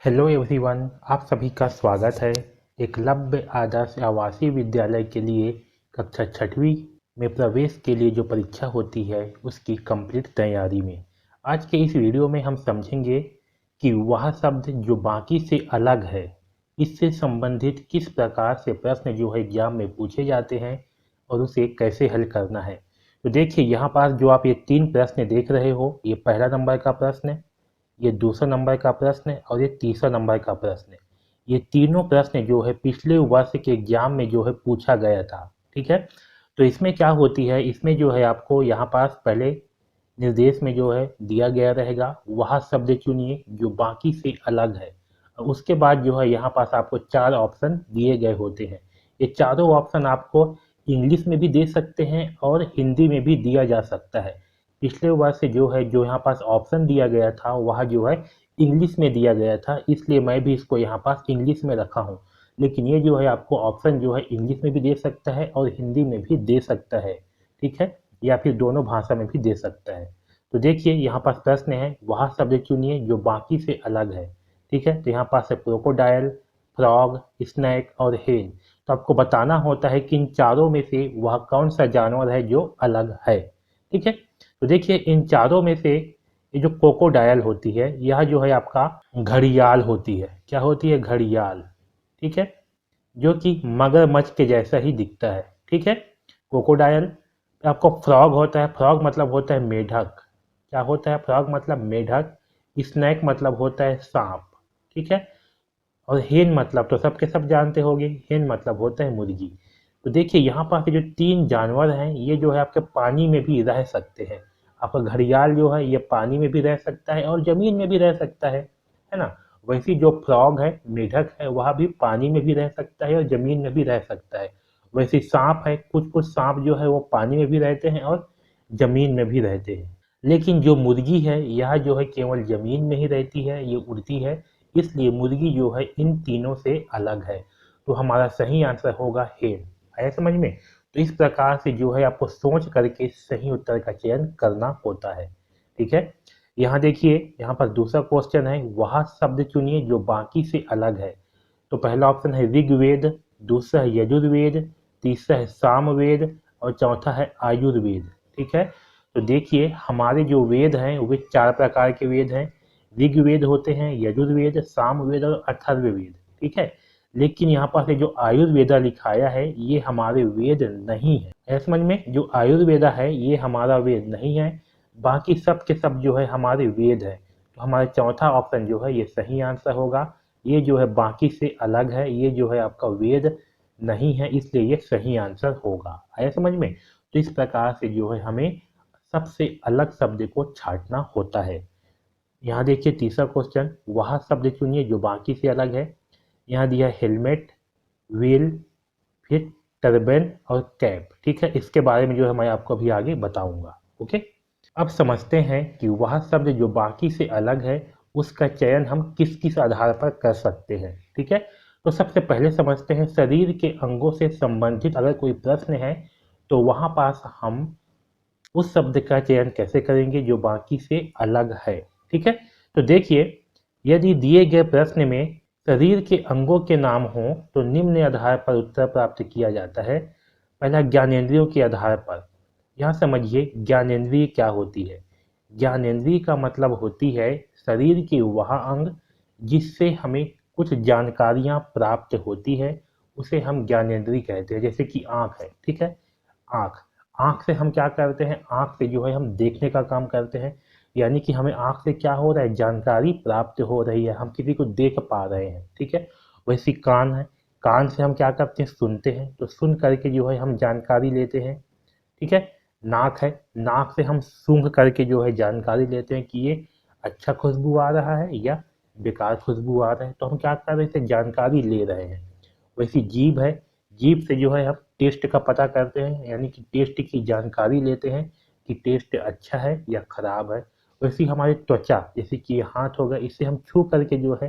Hello everyone, आप सभी का स्वागत है एकलव्य आदर्श आवासीय विद्यालय के लिए कक्षा छठवीं में प्रवेश के लिए जो परीक्षा होती है उसकी कंप्लीट तैयारी में। आज के इस वीडियो में हम समझेंगे कि वह शब्द जो बाकी से अलग है, इससे संबंधित किस प्रकार से प्रश्न जो है एग्जाम में पूछे जाते हैं और उसे कैसे हल करना है। तो देखिए यहाँ पास जो आप ये 3 प्रश्न देख रहे हो, ये पहला नंबर का प्रश्न है, ये दूसरा नंबर का प्रश्न है और ये तीसरा नंबर का प्रश्न है। ये तीनों प्रश्न जो है पिछले वर्ष के एग्जाम में जो है पूछा गया था। ठीक है, तो इसमें क्या होती है, इसमें जो है आपको यहाँ पास पहले निर्देश में जो है दिया गया रहेगा वह शब्द चुनिए जो बाकी से अलग है। और उसके बाद जो है यहाँ पास आपको 4 ऑप्शन दिए गए होते हैं। ये चारों ऑप्शन आपको इंग्लिश में भी दे सकते हैं और हिंदी में भी दिया जा सकता है। पिछले वर्ष से जो है जो यहाँ पास ऑप्शन दिया गया था वह जो है इंग्लिश में दिया गया था, इसलिए मैं भी इसको यहाँ पास इंग्लिश में रखा हूँ। लेकिन ये जो है आपको ऑप्शन जो है इंग्लिश में भी दे सकता है और हिंदी में भी दे सकता है। ठीक है, या फिर दोनों भाषा में भी दे सकता है। तो देखिए यहाँ पास प्रश्न है वह शब्द चुनिए जो बाकी से अलग है। ठीक है, तो यहाँ पास है क्रोकोडाइल, फ्रॉग, स्नैक और हेन। तो आपको बताना होता है कि इन चारों में से वह कौन सा जानवर है जो अलग है। ठीक है, तो देखिए इन चारों में से ये जो क्रोकोडाइल होती है यह जो है आपका घड़ियाल होती है। क्या होती है? घड़ियाल। ठीक है, जो कि मगरमच्छ के जैसा ही दिखता है। ठीक है, क्रोकोडाइल। आपको फ्रॉग होता है, फ्रॉग मतलब होता है मेढक। क्या होता है? फ्रॉग मतलब मेढक। स्नैक मतलब होता है सांप। ठीक है, और हेन मतलब तो सबके सब जानते होंगे, हेन मतलब होता है मुर्गी। तो देखिए यहाँ पर के जो 3 जानवर हैं ये जो है आपके पानी में भी रह सकते हैं। आपका घड़ियाल जो है ये पानी में भी रह सकता है और जमीन में भी रह सकता है ना। वैसे जो फ्रॉग है, मेढक है, वह भी पानी में भी रह सकता है और जमीन में भी रह सकता है। वैसे सांप है, कुछ कुछ सांप जो है वो पानी में भी रहते हैं और जमीन में भी रहते हैं। लेकिन जो मुर्गी है यह जो है केवल जमीन में ही रहती है, ये उड़ती है, इसलिए मुर्गी जो है इन तीनों से अलग है। तो हमारा सही आंसर होगा हेन। आया समझ में? तो इस प्रकार से जो है आपको सोच करके सही उत्तर का चयन करना होता है। ठीक है, यहाँ देखिए यहाँ पर दूसरा क्वेश्चन है वह शब्द चुनिए जो बाकी से अलग है। तो पहला ऑप्शन है ऋग्वेद, दूसरा है यजुर्वेद, तीसरा है सामवेद और चौथा है आयुर्वेद। ठीक है, तो देखिए हमारे जो वेद हैं वे 4 प्रकार के वेद हैं। ऋग्वेद होते हैं, यजुर्वेद, सामवेद और अथर्ववेद। ठीक है, लेकिन यहाँ पर से जो आयुर्वेदा लिखाया है ये हमारे वेद नहीं है। है समझ में? जो आयुर्वेदा है ये हमारा वेद नहीं है, बाकी सब के सब जो है हमारे वेद है। तो हमारा चौथा ऑप्शन जो है ये सही आंसर होगा। ये जो है बाकी से अलग है, ये जो है आपका वेद नहीं है, इसलिए ये सही आंसर होगा। आया समझ में? तो इस प्रकार से जो है हमें सबसे अलग शब्द को छांटना होता है। यहाँ देखिए तीसरा क्वेश्चन, वह शब्द चुनिए जो बाकी से अलग है। यहाँ दिया हेलमेट, व्हील, फिर टर्बन और कैप। ठीक है, इसके बारे में जो है मैं आपको अभी आगे बताऊंगा। ओके, अब समझते हैं कि वह शब्द जो बाकी से अलग है उसका चयन हम किस किस आधार पर कर सकते हैं। ठीक है, तो सबसे पहले समझते हैं शरीर के अंगों से संबंधित अगर कोई प्रश्न है तो वहां पास हम उस शब्द का चयन कैसे करेंगे जो बाकी से अलग है। ठीक है, तो देखिए यदि दिए गए प्रश्न में शरीर के अंगों के नाम हो तो निम्न आधार पर उत्तर प्राप्त किया जाता है। पहला, ज्ञानेंद्रियों के आधार पर। यहाँ समझिए ज्ञानेंद्रिय क्या होती है। ज्ञानेंद्रिय का मतलब होती है शरीर की वह अंग जिससे हमें कुछ जानकारियाँ प्राप्त होती है, उसे हम ज्ञानेंद्रिय कहते हैं। जैसे कि आँख है। ठीक है, आँख, आँख से हम क्या करते हैं? आँख से जो है हम देखने का काम करते हैं, यानी कि हमें आँख से क्या हो रहा है? जानकारी प्राप्त हो रही है, हम किसी को देख पा रहे हैं। ठीक है, वैसे कान है, कान से हम क्या करते हैं? सुनते हैं, तो सुन करके जो है हम जानकारी लेते हैं। ठीक है, नाक है, नाक से हम सूंघ करके जो है जानकारी लेते हैं कि ये अच्छा खुशबू आ रहा है या बेकार खुशबू आ रहा है, तो हम क्या कर रहे थे? जानकारी ले रहे हैं। वैसी जीभ है, जीभ से जो है हम टेस्ट का पता करते हैं, यानी कि टेस्ट की जानकारी लेते हैं कि टेस्ट अच्छा है या खराब है। वैसे ही हमारी त्वचा, जैसे कि ये हाथ हो गया, इसे हम छू करके जो है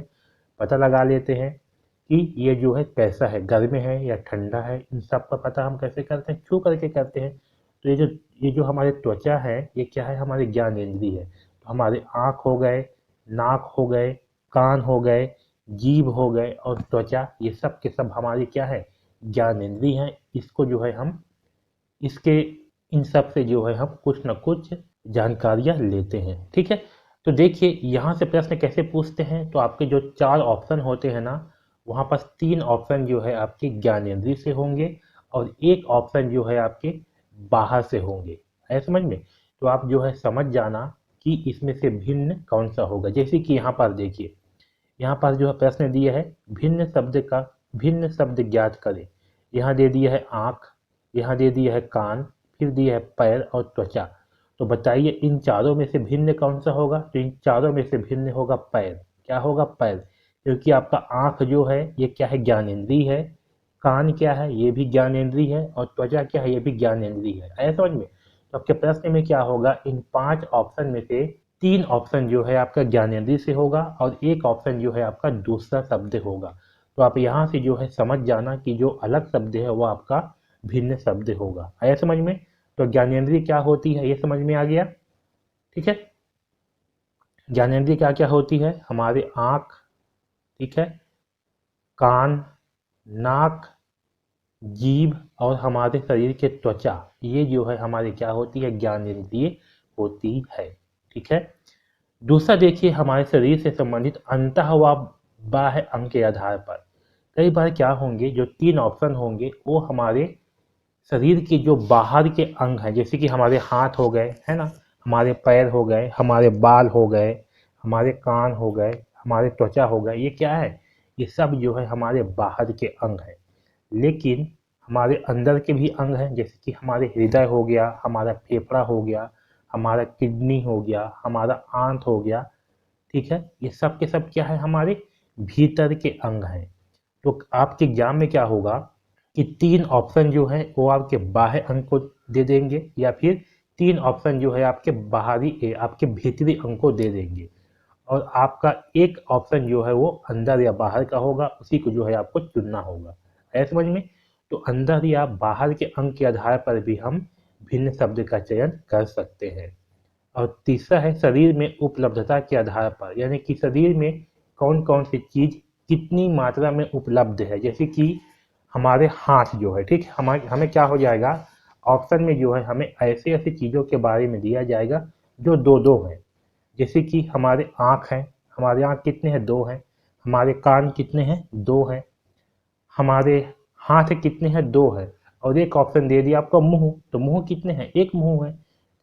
पता लगा लेते हैं कि ये जो है कैसा है, गर्म है या ठंडा है। इन सब का पता हम कैसे करते हैं? छू करके करते हैं। तो ये जो हमारे त्वचा है ये क्या है? हमारे ज्ञानेंद्रिय है। तो हमारे आँख हो गए, नाक हो गए, कान हो गए, जीभ हो गए और त्वचा, ये सब के सब हमारे क्या है, ज्ञानेंद्रिय हैं। इसको जो है हम इसके इन सब से जो है हम कुछ न कुछ जानकारियाँ लेते हैं। ठीक है, तो देखिए यहाँ से प्रश्न कैसे पूछते हैं। तो आपके जो 4 ऑप्शन होते हैं ना, वहाँ पर 3 ऑप्शन जो है आपके ज्ञानेंद्रिय से होंगे और एक ऑप्शन जो है आपके बाहर से होंगे। है समझ में? तो आप जो है समझ जाना कि इसमें से भिन्न कौन सा होगा। जैसे कि यहाँ पर देखिए, यहाँ पर जो है प्रश्न दिया है भिन्न शब्द ज्ञात करें। यहाँ दे दिया है आँख, यहाँ दे दिया है कान, फिर दिया है पैर और त्वचा। तो बताइए इन चारों में से भिन्न कौन सा होगा। तो इन चारों में से भिन्न होगा पैर। क्या होगा? पैर। क्योंकि आपका आँख जो है ये क्या है, ज्ञानेंद्रिय है। कान क्या है, ये भी ज्ञानेंद्रिय है। और त्वचा क्या है, ये भी ज्ञानेंद्रिय है। ऐसा समझ में? तो आपके प्रश्न में क्या होगा, इन 5 ऑप्शन में से 3 ऑप्शन जो है आपका ज्ञानेंद्रिय से होगा और एक ऑप्शन जो है आपका दूसरा शब्द होगा। तो आप यहाँ से जो है समझ जाना कि जो अलग शब्द है वो आपका भिन्न शब्द होगा। आया समझ में? तो ज्ञानेंद्रिय क्या होती है ये समझ में आ गया। ठीक है, ज्ञानेंद्रिय क्या क्या होती है, हमारे आँख, ठीक है, कान, नाक, जीभ और हमारे शरीर के त्वचा, ये जो है हमारी क्या होती है, ज्ञानेंद्रिय होती है। ठीक है, दूसरा देखिए, हमारे शरीर से संबंधित अंतः व बाह्य अंग के आधार पर कई बार क्या होंगे, जो 3 ऑप्शन होंगे वो हमारे शरीर के जो बाहर के अंग हैं, जैसे कि हमारे हाथ हो गए, है ना, हमारे पैर हो गए, हमारे बाल हो गए, हमारे कान हो गए, हमारे त्वचा हो गए, ये क्या है, ये सब जो है हमारे बाहर के अंग हैं। लेकिन हमारे अंदर के भी अंग हैं, जैसे कि हमारे हृदय हो गया, हमारा फेफड़ा हो गया, हमारा किडनी हो गया, हमारा आंत हो गया। ठीक है, ये सब के सब क्या है, हमारे भीतर के अंग हैं। तो आपके एग्जाम में क्या होगा कि 3 ऑप्शन जो है वो आपके बाह्य अंग को दे देंगे या फिर 3 ऑप्शन जो है आपके बाहरी आपके भीतरी अंग को दे देंगे और आपका एक ऑप्शन जो है वो अंदर या बाहर का होगा, उसी को जो है आपको चुनना होगा। है समझ में? तो अंदर या बाहर के अंग के आधार पर भी हम भिन्न शब्द का चयन कर सकते हैं। और तीसरा है शरीर में उपलब्धता के आधार पर, यानी कि शरीर में कौन कौन सी चीज कितनी मात्रा में उपलब्ध है। जैसे कि हमारे हाथ जो है, ठीक है, हमें क्या हो जाएगा, ऑप्शन में जो है हमें ऐसे ऐसी चीज़ों के बारे में दिया जाएगा जो दो दो हैं। जैसे कि हमारे आँख हैं, हमारे आँख कितने हैं, 2 हैं। हमारे कान कितने हैं, 2 हैं। हमारे हाथ कितने हैं, 2 है। और एक ऑप्शन दे दिया आपका मुंह, तो मुंह कितने हैं, 1 मुंह है।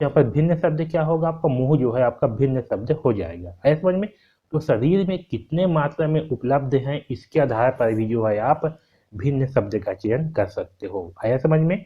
यहाँ पर भिन्न शब्द क्या होगा, आपका मुंह जो है आपका भिन्न शब्द हो जाएगा। है समझ में? तो शरीर में कितने मात्रा में उपलब्ध हैं इसके आधार पर भी जो है आप भिन्न शब्द का चयन कर सकते हो। आया समझ में?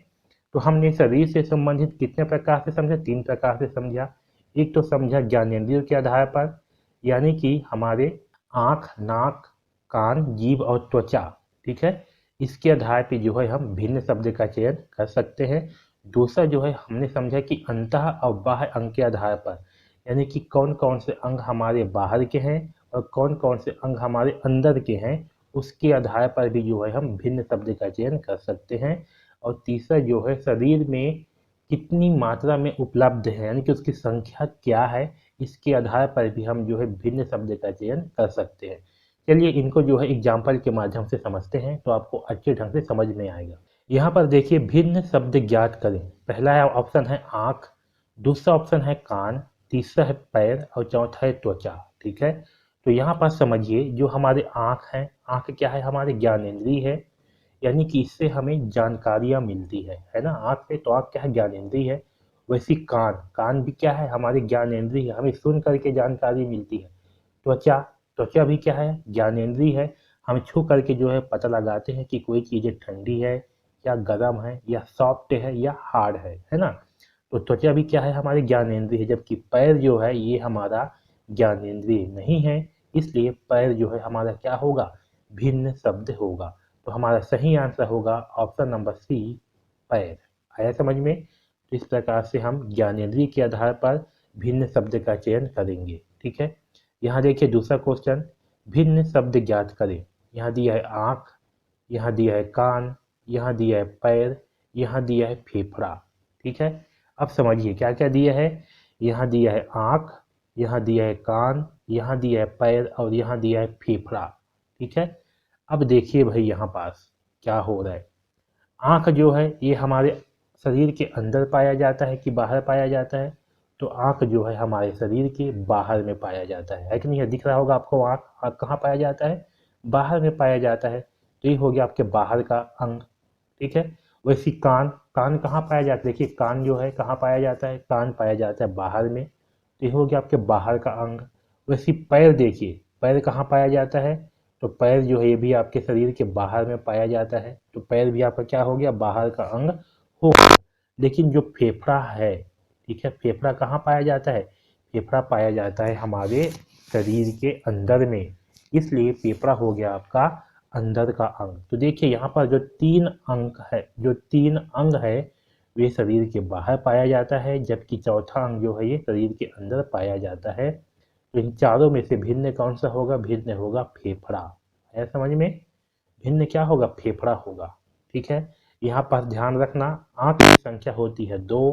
तो हमने शरीर से संबंधित कितने प्रकार से समझा, 3 प्रकार से समझा। एक तो समझा ज्ञानेंद्रियों के आधार पर, यानी कि हमारे आँख, नाक, कान, जीभ और त्वचा, ठीक है, इसके आधार पे जो है हम भिन्न शब्द का चयन कर सकते हैं। दूसरा जो है हमने समझा कि अंतः और बाह्य अंग के आधार पर, यानी कि कौन कौन से अंग हमारे बाहर के हैं और कौन कौन से अंग हमारे अंदर के हैं, उसके आधार पर भी जो है हम भिन्न शब्द का चयन कर सकते हैं। और तीसरा जो है शरीर में कितनी मात्रा में उपलब्ध है, यानी कि उसकी संख्या क्या है, इसके आधार पर भी हम जो है भिन्न शब्द का चयन कर सकते हैं। चलिए इनको जो है एग्जाम्पल के माध्यम से समझते हैं तो आपको अच्छे ढंग से समझ में आएगा। यहाँ पर देखिए, भिन्न शब्द ज्ञात करें। पहला है ऑप्शन है आँख, दूसरा ऑप्शन है कान, तीसरा है पैर और चौथा है त्वचा। ठीक है, तो यहाँ पर समझिए, जो हमारे आँख हैं, आँख क्या है, हमारे ज्ञानेंद्रिय है, यानी कि इससे हमें जानकारियाँ मिलती है ना, आँख से। तो आँख क्या है, ज्ञानेंद्रिय है। वैसी कान, कान भी क्या है, हमारे ज्ञानेंद्रिय है, हमें सुन करके जानकारी मिलती है। त्वचा, त्वचा भी क्या है, ज्ञानेंद्रिय है, हम छू करके जो है पता लगाते हैं कि कोई चीज़ें ठंडी है या गर्म है या सॉफ्ट है या हार्ड है ना। तो त्वचा भी क्या है, हमारे ज्ञानेंद्रिय है। जबकि पैर जो है ये हमारा ज्ञानेंद्रिय नहीं है, इसलिए पैर जो है हमारा क्या होगा, भिन्न शब्द होगा। तो हमारा सही आंसर होगा ऑप्शन नंबर सी, पैर। आया समझ में? तो इस प्रकार से हम ज्ञानेंद्रिय के आधार पर भिन्न शब्द का चयन करेंगे। ठीक है, यहाँ देखिए दूसरा क्वेश्चन, भिन्न शब्द ज्ञात करें। यहाँ दिया है आँख, यहाँ दिया है कान, यहाँ दिया है पैर, यहाँ दिया है फेफड़ा। ठीक है, अब समझिए क्या क्या दिया है। यहाँ दिया है आँख, यहाँ दिया है कान, यहाँ दिया है पैर और यहाँ दिया है फेफड़ा। ठीक है। अब देखिए भाई यहाँ पास क्या हो रहा है। आँख जो है ये हमारे शरीर के अंदर पाया जाता है कि बाहर पाया जाता है? तो आँख जो है हमारे शरीर के बाहर में पाया जाता है कि नहीं? दिख रहा होगा आपको आँख, आँख कहाँ पाया जाता है? बाहर में पाया जाता है। तो ये हो गया आपके बाहर का अंग, ठीक है। वैसे कान, कान कहाँ पाया जाता है? देखिए कान जो है कहाँ पाया जाता है? कान पाया जाता है बाहर में। तो ये हो गया आपके बाहर का अंग। वैसे पैर देखिए, पैर कहाँ पाया जाता है? तो पैर जो है ये भी आपके शरीर के बाहर में पाया जाता है। तो पैर भी आपका क्या हो गया? बाहर का अंग हो गया। लेकिन जो फेफड़ा है, ठीक है, फेफड़ा कहाँ पाया जाता है? फेफड़ा पाया जाता है हमारे शरीर के अंदर में, इसलिए फेफड़ा हो गया आपका अंदर का अंग। तो देखिए यहाँ पर जो तीन अंग है, जो तीन अंग है वे शरीर के बाहर पाया जाता है, जबकि चौथा अंग जो है ये शरीर के अंदर पाया जाता है। तो इन चारों में से भिन्न कौन सा होगा? भिन्न होगा फेफड़ा। है समझ में? भिन्न क्या होगा? फेफड़ा होगा, ठीक है। यहाँ पर ध्यान रखना, आँख की संख्या होती है 2,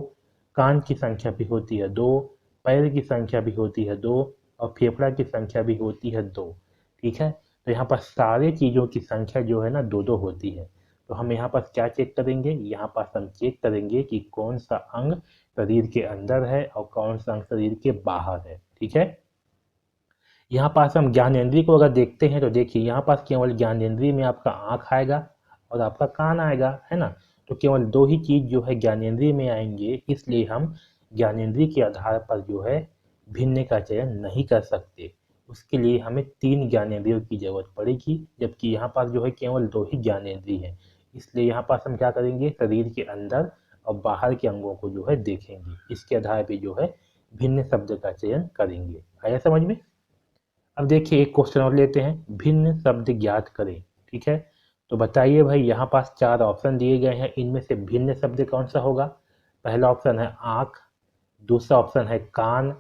कान की संख्या भी होती है 2, पैर की संख्या भी होती है 2 और फेफड़ा की संख्या भी होती है 2, ठीक है। तो यहाँ पर सारे चीज़ों की संख्या जो है ना 2-2 होती है। तो हम यहाँ पर क्या चेक करेंगे? यहाँ पर हम चेक करेंगे कि कौन सा अंग शरीर के अंदर है और कौन सा अंग शरीर के बाहर है, ठीक है। यहाँ पास हम ज्ञानेंद्रिय को अगर देखते हैं तो देखिए यहाँ पास केवल ज्ञानेंद्रिय में आपका आँख आएगा और आपका कान आएगा, है ना। तो केवल 2 ही चीज़ जो है ज्ञानेंद्रिय में आएंगे, इसलिए हम ज्ञानेंद्रिय के आधार पर जो है भिन्न का चयन नहीं कर सकते। उसके लिए हमें 3 ज्ञानेंद्रियों की जरूरत पड़ेगी, जबकि यहाँ पास जो है केवल 2 ही ज्ञानेंद्रिय हैं। इसलिए यहाँ पास हम क्या करेंगे? शरीर के अंदर और बाहर के अंगों को जो है देखेंगे, इसके आधार पर जो है भिन्न शब्द का चयन करेंगे। आया समझ में? अब देखिए एक क्वेश्चन और लेते हैं, भिन्न शब्द ज्ञात करें, ठीक है। तो बताइए भाई, यहाँ पास 4 ऑप्शन दिए गए हैं, इनमें से भिन्न शब्द कौन सा होगा? पहला ऑप्शन है आँख, दूसरा ऑप्शन है कान,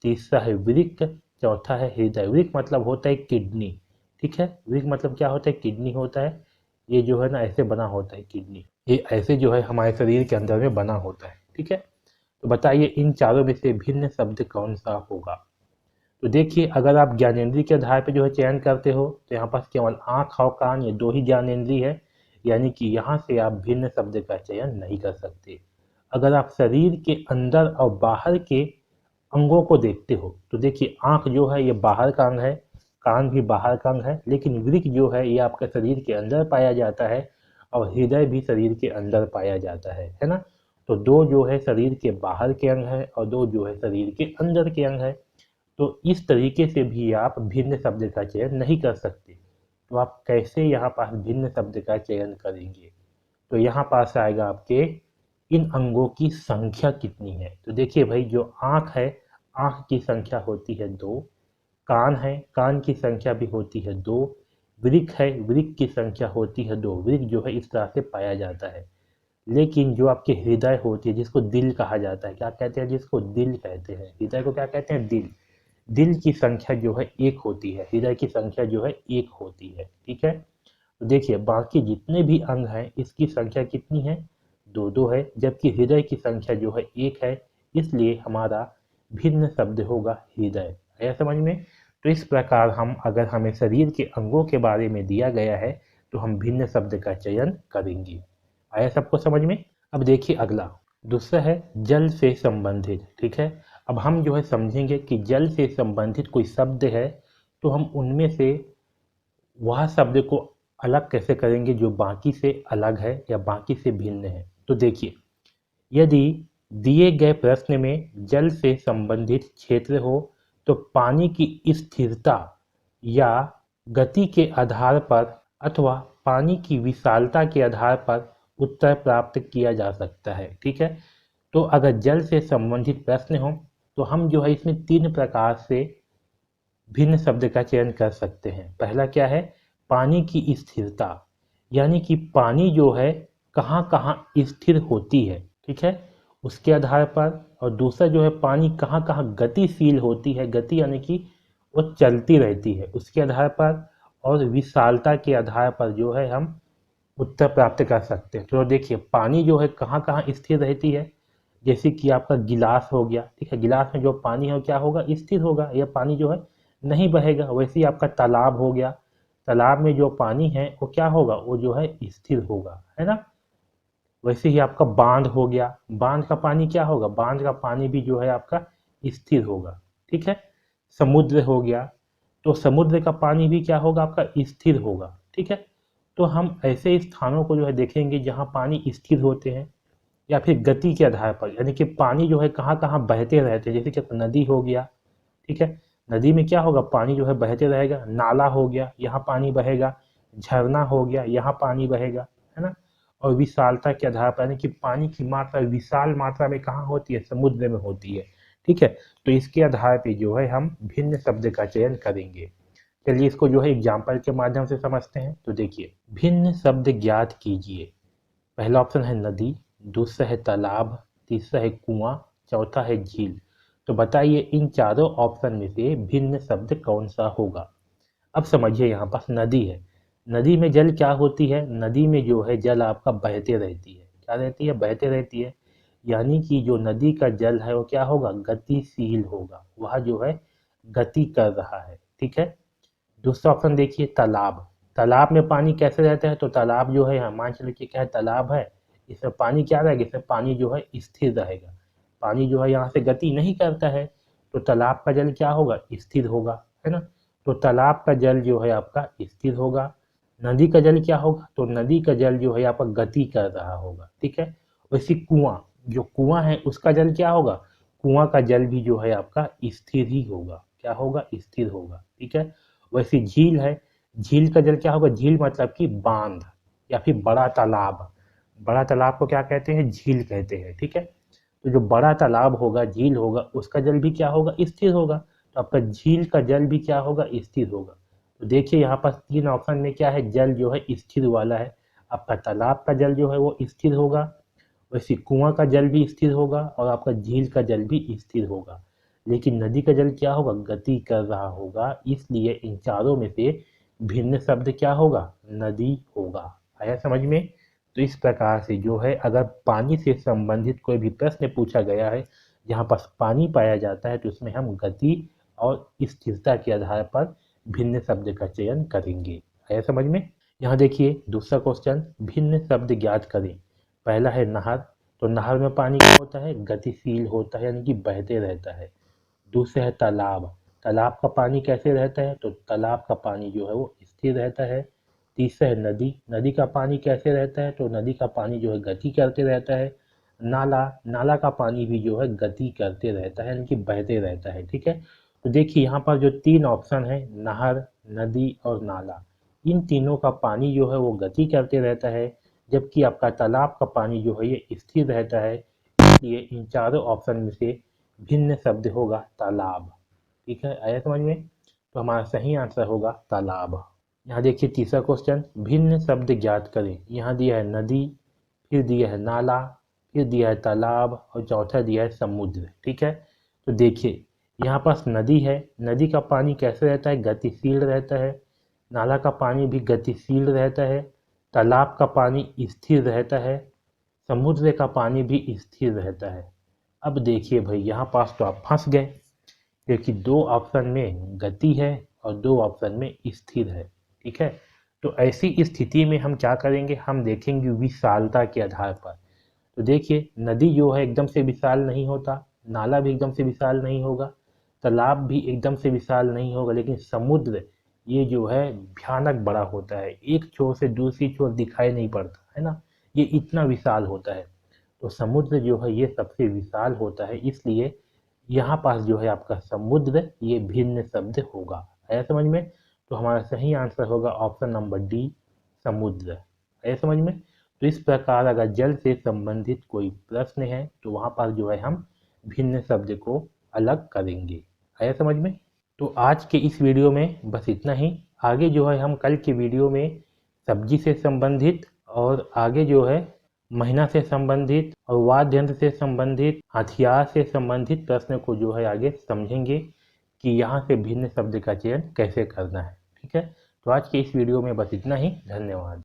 तीसरा है वृक्क, चौथा है हृदय। वृक्क मतलब होता है किडनी, ठीक है। वृक्क मतलब क्या होता है? किडनी होता है। ये जो है ना ऐसे बना होता है किडनी, ये ऐसे जो है हमारे शरीर के अंदर में बना होता है, ठीक है। तो बताइए इन चारों में से भिन्न शब्द कौन सा होगा? तो देखिए अगर आप ज्ञानेंद्रिय के आधार पर जो है चयन करते हो तो यहाँ पास केवल आँख और कान, ये 2 ही ज्ञानेंद्रिय है, यानी कि यहाँ से आप भिन्न शब्द का चयन नहीं कर सकते। अगर आप शरीर के अंदर और बाहर के अंगों को देखते हो तो देखिए आँख जो है ये बाहर का अंग है, कान भी बाहर का अंग है, लेकिन वृक्क जो है ये आपके शरीर के अंदर पाया जाता है और हृदय भी शरीर के अंदर पाया जाता है ना। तो 2 जो है शरीर के बाहर के अंग है और 2 जो है शरीर के अंदर के अंग है। तो इस तरीके से भी आप भिन्न शब्द का चयन नहीं कर सकते। तो आप कैसे यहाँ पास भिन्न शब्द का चयन करेंगे? तो यहाँ पास आएगा आपके इन अंगों की संख्या कितनी है। तो देखिए भाई जो आँख है, आँख की संख्या होती है 2, कान है, कान की संख्या भी होती है 2, वृक्क है, वृक्क की संख्या होती है 2। वृक्क जो है इस तरह से पाया जाता है। लेकिन जो आपके हृदय होती है, जिसको दिल कहा जाता है, क्या कहते हैं? जिसको दिल कहते हैं, हृदय को क्या कहते हैं? दिल। दिल की संख्या जो है 1 होती है, हृदय की संख्या जो है 1 होती है, ठीक है। तो देखिए बाकी जितने भी अंग हैं इसकी संख्या कितनी है? 2-2 है, जबकि हृदय की संख्या जो है 1 है, इसलिए हमारा भिन्न शब्द होगा हृदय। आया समझ में? तो इस प्रकार हम, अगर हमें शरीर के अंगों के बारे में दिया गया है तो हम भिन्न शब्द का चयन करेंगे। आया सबको समझ में? अब देखिए अगला, दूसरा है जल से संबंधित, ठीक है। अब हम जो है समझेंगे कि जल से संबंधित कोई शब्द है तो हम उनमें से वह शब्द को अलग कैसे करेंगे जो बाकी से अलग है या बाकी से भिन्न है। तो देखिए यदि दिए गए प्रश्न में जल से संबंधित क्षेत्र हो तो पानी की स्थिरता या गति के आधार पर अथवा पानी की विशालता के आधार पर उत्तर प्राप्त किया जा सकता है, ठीक है। तो अगर जल से संबंधित प्रश्न हो तो हम जो है इसमें 3 प्रकार से भिन्न शब्द का चयन कर सकते हैं। पहला क्या है? पानी की स्थिरता, यानी कि पानी जो है कहाँ कहाँ स्थिर होती है, ठीक है, उसके आधार पर। और दूसरा जो है पानी कहाँ कहाँ गतिशील होती है, गति यानी कि वो चलती रहती है, उसके आधार पर। और विशालता के आधार पर जो है हम उत्तर प्राप्त कर सकते हैं। तो देखिए पानी जो है कहाँ कहाँ स्थिर रहती है, जैसे कि आपका गिलास हो गया, ठीक है, गिलास में जो पानी है क्या होगा? स्थिर होगा, यह पानी जो है नहीं बहेगा। वैसे ही आपका तालाब हो गया, तालाब में जो पानी है वो क्या होगा, वो जो है स्थिर होगा, है ना। वैसे ही आपका बांध हो गया, बांध का पानी क्या होगा, बांध का पानी भी जो है आपका स्थिर होगा, ठीक है। समुद्र हो गया, तो समुद्र का पानी भी क्या होगा, आपका स्थिर होगा, ठीक है। तो हम ऐसे स्थानों को जो है देखेंगे जहाँ पानी स्थिर होते हैं, या फिर गति के आधार पर, यानी कि पानी जो है कहाँ कहाँ बहते रहते हैं, जैसे कि नदी हो गया, ठीक है। नदी में क्या होगा, पानी जो है बहते रहेगा। नाला हो गया, यहाँ पानी बहेगा। झरना हो गया, यहाँ पानी बहेगा, है ना। और विशालता के आधार पर, यानी कि पानी की मात्रा विशाल मात्रा में कहाँ होती है, समुद्र में होती है, ठीक है। तो इसके आधार पे जो है हम भिन्न शब्द का चयन करेंगे। चलिए इसको जो है एग्जाम्पल के माध्यम से समझते हैं। तो देखिए, भिन्न शब्द ज्ञात कीजिए। पहला ऑप्शन है नदी, दूसरा है तालाब, तीसरा है कुआं, चौथा है झील। तो बताइए इन चारों ऑप्शन में से भिन्न शब्द कौन सा होगा। अब समझिए, यहाँ पास नदी है। नदी में जल क्या होती है, नदी में जो है जल आपका बहते रहती है। क्या रहती है, बहते रहती है। यानी कि जो नदी का जल है वो क्या होगा, गतिशील होगा, वह जो है गति कर रहा है, ठीक है। दूसरा ऑप्शन देखिए, तालाब। तालाब में पानी कैसे रहता है, तो तालाब जो है, मान चलिए कि क्या है, तालाब है, इसमें पानी क्या रहेगा, इसमें पानी जो है स्थिर रहेगा। पानी जो है यहाँ से गति नहीं करता है, तो तालाब का जल क्या होगा, स्थिर होगा, है ना। तो तालाब का जल जो है आपका स्थिर होगा। नदी का जल क्या होगा, तो नदी का जल जो है आपका गति कर रहा होगा, ठीक है। वैसे कुआं, जो कुआं है उसका जल क्या होगा, कुआं का जल भी जो है आपका स्थिर ही होगा। क्या होगा, स्थिर होगा, ठीक है। वैसे झील है, झील का जल क्या होगा, झील मतलब कि बांध या फिर बड़ा तालाब। बड़ा तालाब को क्या कहते हैं, झील कहते हैं, ठीक है। तो जो बड़ा तालाब होगा, झील होगा, उसका जल भी क्या होगा, स्थिर होगा। तो आपका झील का जल भी क्या होगा, स्थिर होगा। तो देखिए यहाँ पर तीन ऑप्शन में क्या है, जल जो है स्थिर वाला है। आपका तालाब का जल जो है वो स्थिर होगा, वैसे कुआं का जल भी स्थिर होगा, और आपका झील का जल भी स्थिर होगा। लेकिन नदी का जल क्या होगा, गति कर रहा होगा। इसलिए इन चारों में से भिन्न शब्द क्या होगा, नदी होगा। आया समझ में। तो इस प्रकार से जो है, अगर पानी से संबंधित कोई भी प्रश्न पूछा गया है जहाँ पर पानी पाया जाता है, तो उसमें हम गति और स्थिरता के आधार पर भिन्न शब्द का चयन करेंगे। आया समझ में। यहाँ देखिए दूसरा क्वेश्चन, भिन्न शब्द ज्ञात करें। पहला है नहर, तो नहर में पानी क्या होता है, गतिशील होता है, यानी कि बहते रहता है। दूसरा है तालाब, तालाब का पानी कैसे रहता है, तो तालाब का पानी जो है वो स्थिर रहता है। तीसरा है नदी, नदी का पानी कैसे रहता है, तो नदी का पानी जो है गति करते रहता है। नाला, नाला का पानी भी जो है गति करते रहता है, यानी कि बहते रहता है, ठीक है। तो देखिए यहाँ पर जो तीन ऑप्शन है, नहर, नदी और नाला, इन तीनों का पानी जो है वो गति करते रहता है, जबकि आपका तालाब का पानी जो है ये स्थिर रहता है। इसलिए इन चारों ऑप्शन में से भिन्न शब्द होगा तालाब, ठीक है। आया समझ में। तो हमारा सही आंसर होगा तालाब। यहाँ देखिए तीसरा क्वेश्चन, भिन्न शब्द ज्ञात करें। यहाँ दिया है नदी, फिर दिया है नाला, फिर दिया है तालाब, और चौथा दिया है समुद्र, ठीक है। तो देखिए यहाँ पास नदी है, नदी का पानी कैसे रहता है, गतिशील रहता है। नाला का पानी भी गतिशील रहता है। तालाब का पानी स्थिर रहता है। समुद्र का पानी भी स्थिर रहता है। अब देखिए भाई, यहाँ पास तो आप फंस गए, क्योंकि दो ऑप्शन में गति है और दो ऑप्शन में स्थिर है, ठीक है। तो ऐसी स्थिति में हम क्या करेंगे, हम देखेंगे विशालता के आधार पर। तो देखिए नदी जो है एकदम से विशाल नहीं होता, नाला भी एकदम से विशाल नहीं होगा, तालाब भी एकदम से विशाल नहीं होगा, लेकिन समुद्र ये जो है भयानक बड़ा होता है, एक छोर से दूसरी छोर दिखाई नहीं पड़ता, है ना। ये इतना विशाल होता है। तो समुद्र जो है ये सबसे विशाल होता है, इसलिए यहाँ पास जो है आपका समुद्र ये भिन्न शब्द होगा। आया समझ में। तो हमारा सही आंसर होगा ऑप्शन नंबर डी, समुद्र। आया समझ में। तो इस प्रकार अगर जल से संबंधित कोई प्रश्न है तो वहाँ पर जो है हम भिन्न शब्द को अलग करेंगे। आया समझ में। तो आज के इस वीडियो में बस इतना ही। आगे जो है हम कल के वीडियो में सब्जी से संबंधित, और आगे जो है महीना से संबंधित और वाद्य यंत्र से संबंधित, हथियार से संबंधित प्रश्न को जो है आगे समझेंगे कि यहाँ से भिन्न शब्द का चयन कैसे करना है, ठीक है। तो आज के इस वीडियो में बस इतना ही। धन्यवाद।